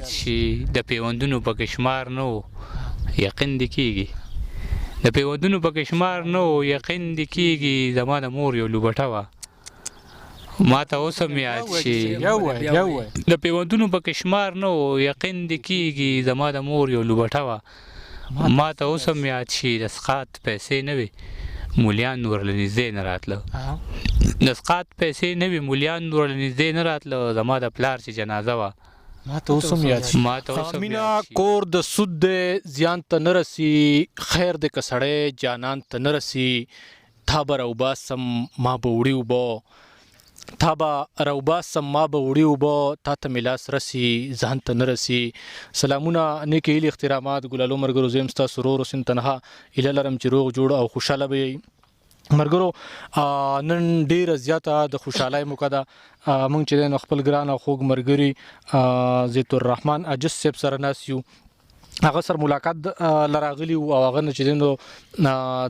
چې د پیوندونو پکې شمار نه و یقین دې کېږي د پیوندونو پکې شمار نه و یقین دې کېږي زما د مور یو لوبټه وه ما ته اوس هم یاد شي د پیوندونو پکې شمار نه و یقین دې کېږي زما د مور یو لوبټه وه ما ته اوس هم یاد شي د سقاط پیسې نه وي مولیان نور له نږدې نه راتله د سقاط پیسې نه وي مولیان نور له نږدې نه راتله زما د پلار چې جنازه وه ما ته اوس هم یاد شي مینا کور د سود دی زیان ته نه رسي خیر دی که سړی جانان ته نه رسي تا به راوباسم ما به وړي اوبه تا به راوباسم ما به وړي اوبه تا ته مې لاس رسي ځان ته نه رسي سلامونه نیک هیلې احترامات ګلالو ملګرو زه یم ستاسو ورور حسین تنها هیله لرم چې روغ جوړ او خوشحاله به یئ مرګرو نن ډیره زیاته د خوشحالۍ موقع ده موږ چې دی نو خپل ګران او خوږ ملګري زیت الرحمن عجز صاحب سره ناست یو هغه سره ملاقات لراغلی او هغه نه چې دی نو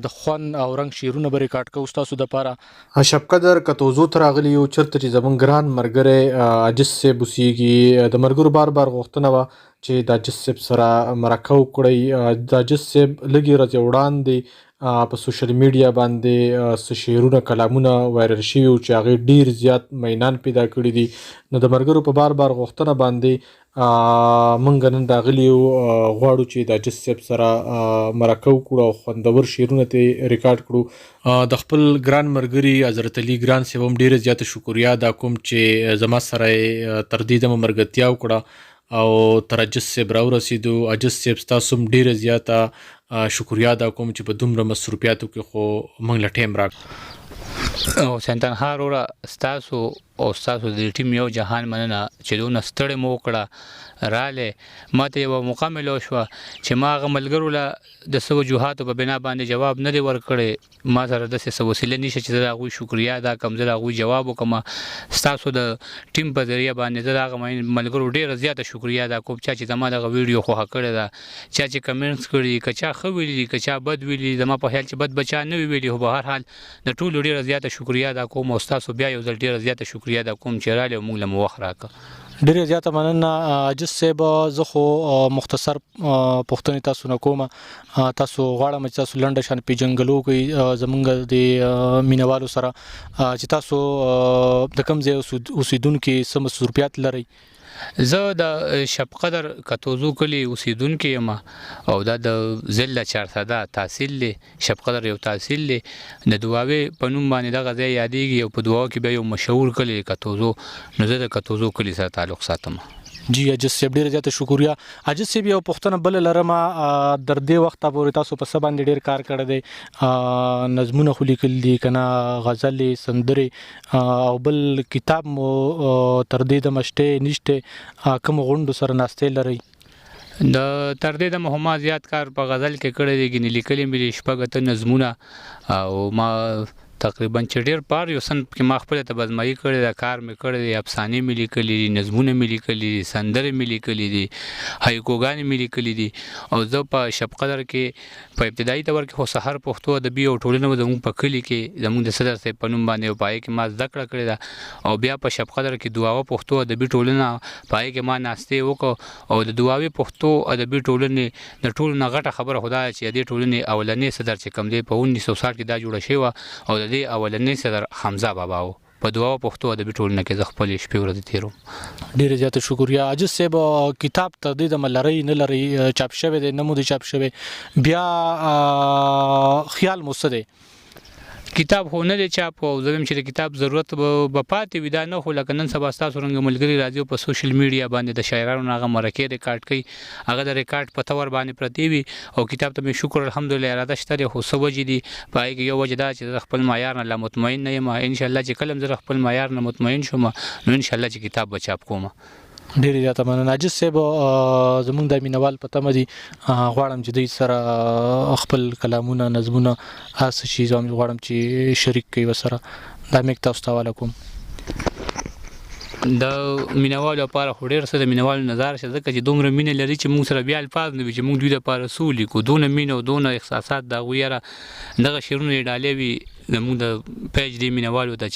د خوند او رنګ شعرونه به ریکارډ کوو ستاسو دپاره شب قدر کتوزو ته راغلي یو چېرته چې زموږ ګران ملګری عجز صاحب اوسیږي د ملګرو بار بار غوښتنه وه چې د عجز صاحب سره مرکه وکړئ د عجز صاحب لږې ورځې وړاندې په سوشل میډیا باندې څه شعرونه کلامونه وایرل شوي وو چې هغې ډېر زیات مینان پیدا کړي دي نو د ملګرو په بار بار غوښتنه باندې موږ نن راغلي یو غواړو چې د عجز صاحب سره مرکه وکړو او خوندور شعرونه ترې ریکارډ کړو د خپل ګران ملګري حضرت علي ګران صاحب هم ډېره زیاته شکریا ادا کوم چې زما سره یې تر دې دمه ملګرتیا وکړه او تر عجز صاحب راورسېدو عجز صاحب ستاسو هم ډېره زیاته شکریا ادا کوم چې په دومره مصروفیاتو کې خو موږ له ټایم راکړو حسین تنها وروره ستاسو او ستاسو د ټیم یو جهان مننه چې دونه ستړې مو وکړه رالی ما ته یوه موقع میلو شوه چې ما هغه ملګرو له د څه وجوهاتو په بنا باندې جواب نه دی ورکړی ما سره داسې څه وسیله نشته چې زه د هغوی شکریا ادا کړم زه د هغوی جواب وکړم ستاسو د ټیم په ذریعه باندې زه د هغه ملګرو ډېره زیاته شکریا ادا کوم چا چې زما دغه ویډیو خوښه کړې ده چا چې کمنټس کړي که چا ښه ویلي دي که چا بد ویلي زما په خیال چې بد به چا نه وي ویلي خو به هر حال د ټولو ډېره زیاته شکریا ادا کوم او ستاسو بیا یو ځل ډېره زیاته شکریا ادا کوم چې رالی او موږ له مو وخت راکړه ډېره زیاته مننه عجز صاحب زه خو مختصر پوښتنې تاسو نه کوم تاسو غواړم چې تاسو لنډه شان پیژنګلو کوئ زموږ د مینوالو سره چې تاسو د کوم ځای اوسیدونکي څه مصروفیات لرئ زه د شب قدر کتوزو کلي اوسیدونکی یم او دا د ضلع چارسده تحصیل دی شب قدر یو تحصیل دی د دواوې په نوم باندې دغه ځای یادېږي او په دواو کې بیا یو مشهور کلی کتوزو نو زه د کتوزو کلي سره تعلق ساتم جی عجز صاحب ډېره زیاته شکریا عجز صاحب یو پوښتنه بله لرم در دې وخته پورې تاسو په څه باندې ډېر کار کړی دی نظمونه خو لیکلي دي که نه غزلې سندرې او بل کتاب مو تر دې دمه شته نشته کومو غونډو سره ناستې لرئ تر دې دمه خو ما زیات کار په غزل کې کړی دی ګینې لیکلي مې دي شپږ اته نظمونه او ما تقریبا چې ډېر پار یو سن کې ما خپله ته بزمایي کړې ده کار مې کړی دی افسانې مې لیکلي دي نظمونه مې لیکلي دي سندرې مې لیکلي دي هایکوګانې مې لیکلي دي او زه په شب قدر کې په ابتدایي دور کې خو سحر پښتو ادبي او ټولنه زموږ په کلي کې زموږ د صدر صاحب په نوم باندې او په هغې کې ما زده کړه کړې ده او بیا په شب قدر کې دواوه پښتو ادبي ټولنه په هغې کې ما ناستې وکړو او د دواوې پښتو ادبي ټولنې د ټولو نه غټه خبره خو دا ده چې د دې ټولنې اولنی صدر چې کوم دی په 1960 کې دا جوړه شوې وه او د دې اولنی صدر حمزه بابا و په دواوه پښتو ادبي ټولنه کې زه خپلې شپې ورځې تېروم ډېرې زیاته شکریا عجز صاحب کتاب تر دې دمه لرئ نه لرئ چاپ شوی دی نه مو دی چاپ شوی بیا خیال مو څه دی کتاب خو نه دی چاپ او زه ویم چې د کتاب ضرورت به پاتې وي دا نه خو لکه نن سبا ستاسو رنګه ملګري راځي په سوشل میډیا باندې د شاعرانو نه هغه مرکې ریکارډ کوي هغه د ریکارډ په تور باندې پرتې وي او کتاب ته مې شکر الحمدلله اراده شته دی خو څه وجې دي په هغې کې یو وجه دا چې زه خپل معیار نه لا مطمئن نه یم انشاءالله چې کله هم زه خپل معیار نه مطمئن شوم نو انشاءالله چې کتاب به چاپ کوم ډېرې زیاته مننه عجز صاحب زموږ د مینوال په تمه دي غواړم چې دوی سره خپل کلامونه نظمونه هر څه شي غواړم چې شریک کوي ورسره دا مې تاسو ته حواله کوم د مینوالو لپاره خو ډېر څه د مینوالو نظر شه ځکه چې دومره مینه لري چې موږ سره بیا الفاظ نه وي چې موږ دوی دپاره څه ولیکو دونه مینه او دونه احساسات د هغوی یاره دغه شعرونه یې ډالۍ وي زموږ د پیج دې مینوالو ته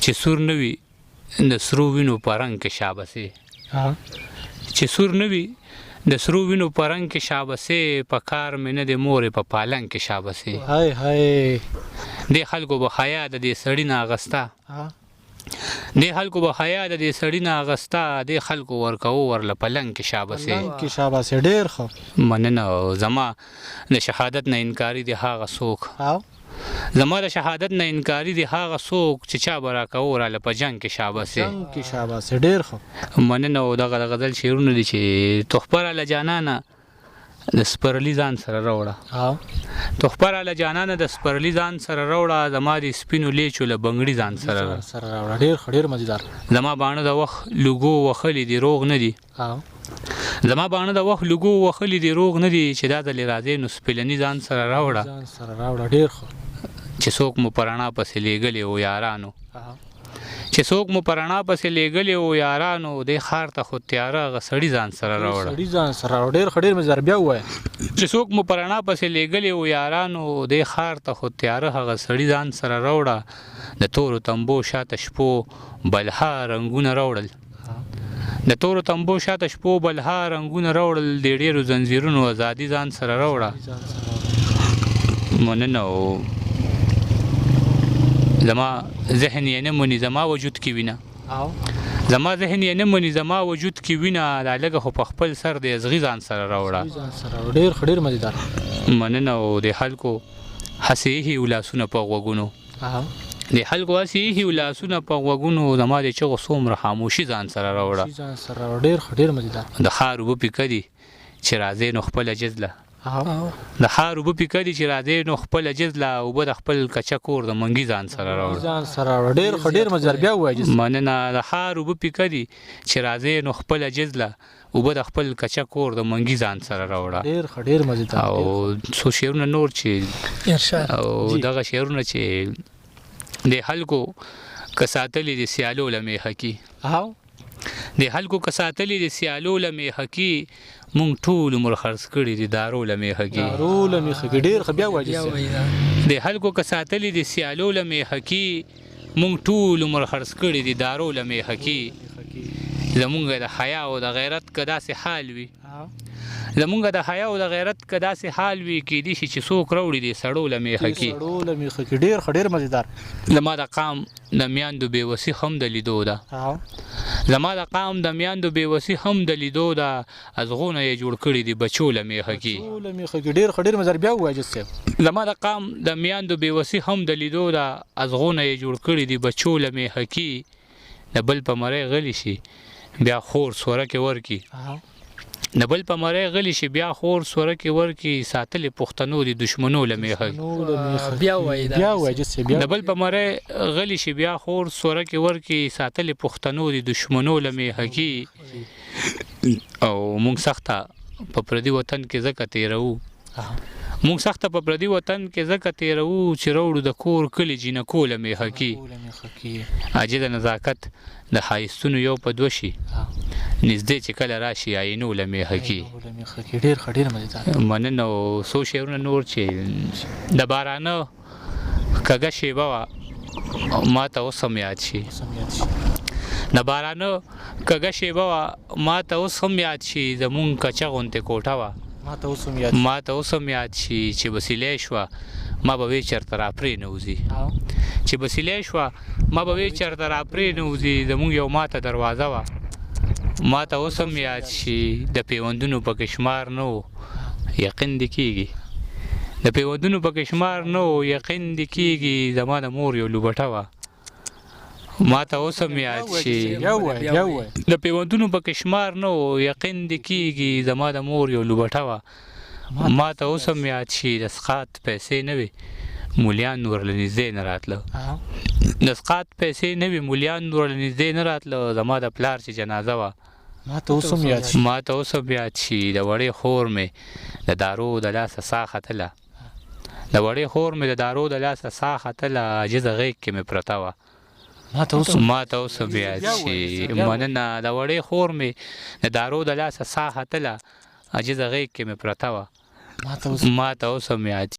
چې سور نه وي د سرو وینو په رنګ کې شابسې چې سور نه وي د سرو وینو په رنګ کې شابسې په کار مې نه د مورې په پالنګ کې شابسې هاي هاي دې خلکو به حیا د دې سړي نه اغسته دې خلکو به حیا د دې سړي نه اغسته دې خلکو ورکوو ورله پلنګ کې شابسې ډېر ښه مننه زما د شهادت نه انکاري دی هغه څوک زما د شهادت نه انکاري دی هغه څوک چې چا به راکوو راله په جنګ کې شابسې ډېر ښه مننه او دغه د غزل شعرونه دي چې تحفه راله جانانه د سپرلي ځان سره راوړه تحفه راله جانانه د سپرلي ځان سره راوړه زما د سپینو لیچو له بنګړي ځان سره راوړه ډېر مزیدار زما باڼه د وخت لوګو وخلي دي روغ نه دي زما باڼه د وخت لوګو وخلي دي روغ نه دي چې دا ځلې راځې نو سپلني ځان سره راوړه ډېر ښه چې څوک مو په رڼا پسې لیږلي و یارانو چې څوک مو په رڼا پسې لیږلي و یارانو دې ښار ته خو تیاره هغه سړي ځان سره راوړه ډېر مزیدار بیا ووایه چې څوک مو په رڼا پسې لیږلي و یارانو دې ښار ته خو تیاره هغه سړي ځان سره راوړه د تورو تمبو شاته شپو بلها رنګونه راوړل د تورو تمبو شاته شپو بلها رنګونه راوړل د ډېرو زنځیرونو ازادي ځان سره راوړه مننه زما ذهن یې نه مني زما وجود کې وینه زما ذهن یې نه مني زما وجود کې وینه دا لږه خو په خپل سر د ازغي ځان سره راوړه ډېر مزیدار مننه او د خلکو هسې ایښي ولاسونه په غوږونو د خلکو هسې ایښي ولاسونه په غوږونو زما د چغو څومره خاموشي ځان سره راوړه ډېر مزیدار د ښار اوبه پې کدي چې راځې نو خپله جزله د ښار اوبه پې کدي چې راځې نو خپله جزله اوبه د خپل کچه کور د منګي ځان سره راوړه ډېر مزیدار بیا ووایه مننه د ښار اوبه پې کدي چې راځې نو خپله جزله اوبه د خپل کچه کور د منګي ځان سره راوړه ډېر مزیدار او څو شعرونه نور چې او دغه شعرونه چې د خلکو که ساتلي د سیالو له میخه کې د خلکو که ساتلي د سیالو له میخه کې مونږ ټول عمر خرڅ کړي دي دارو له میخه کې ډېر ښه بیا وایه د خلکو که ساتلي د سیالو له میخه کې مونږ ټول عمر خرڅ کړي دي دارو له میخه کې زمونږ د حیا او د غیرت که داسې حال وي زمونږ د حیا او د غیرت که داسې حال وي کیدای شي چې څوک راوړي د سړو له میخه کې ډېر مزیدار زما د قام د میاندو بېوسي هم د لیدو ده زما د قام د میاندو بېوسي هم د لیدو ده ازغونه یې جوړ کړي دي بچو له میخه کې ډېر مزیدار بیا ووایه زما د قام د میاندو بېوسي هم د لیدو ده ازغونه یې جوړ کړي دي بچو له میخه کې د بل په مرۍ غلی شي بیا خور سورکې ورکي د بل په مرۍ غلی شي بیا خور سورکې ورکي ساتلې پښتنو د دشمنو له میخه د بل په مرۍ غلی شي بیا خور سورکې ورکي ساتلې پښتنو د دشمنو له میخه کې او مونږ سخته په پردي وطن کې ځکه تیروو مونږ سخته په پردي وطن کې ځکه تیروو چې راوړو د کور کلي جینکو له میخه کې عاجزه نزاکت د ښایستونو یو په دوه شي نږدې چې کله راشي آینو له میخه کې ډېر مزیدار مننه او څو شعرونه نور چې د بارانه کږه شیبه وه ما ته اوس هم یاد شي د بارانه کږه شیبه وه ما ته اوس هم یاد شي زمونږ کچه غوندې کوټه وه ما ته اوس هم یاد شي چې وسیلې شوه ما به وی چېرته راپرې نوځي چې وسیلې شوه ما به وی چېرته راپرې نوځي زمونږ یو ماته دروازه وه ما ته اوس هم یاد شي د پیوندونو پکې شمار نه و یقین دې کېږي د پیوندونو پکې شمار نه و یقین دې کېږي زما د مور یو لوبټه وه ما ته اوس هم یاد شي د پیوندونو پکې شمار نه و یقین دې کېږي زما د مور یو لوبټه وه ما ته اوس هم یاد شي د سقاط پیسې نه وي مولیان ورله نږدې نه راتله د سقاط پیسې نه وي مولیان ورله نږدې نه راتله زما د پلار چې جنازه وه ما ته اوس هم یاد شي د وړې خور مې د دارو د لاسه ساه ختله د وړې خور مې د دارو د لاسه ساه ختله عاجزه غېږ کې مې پرته وه ما ته اوس هم یاد شي مننه د وړې خور مې د دارو د لاسه ساه ختله عاجزه غېږ کې مې پرته وه ما ته اوس هم یاد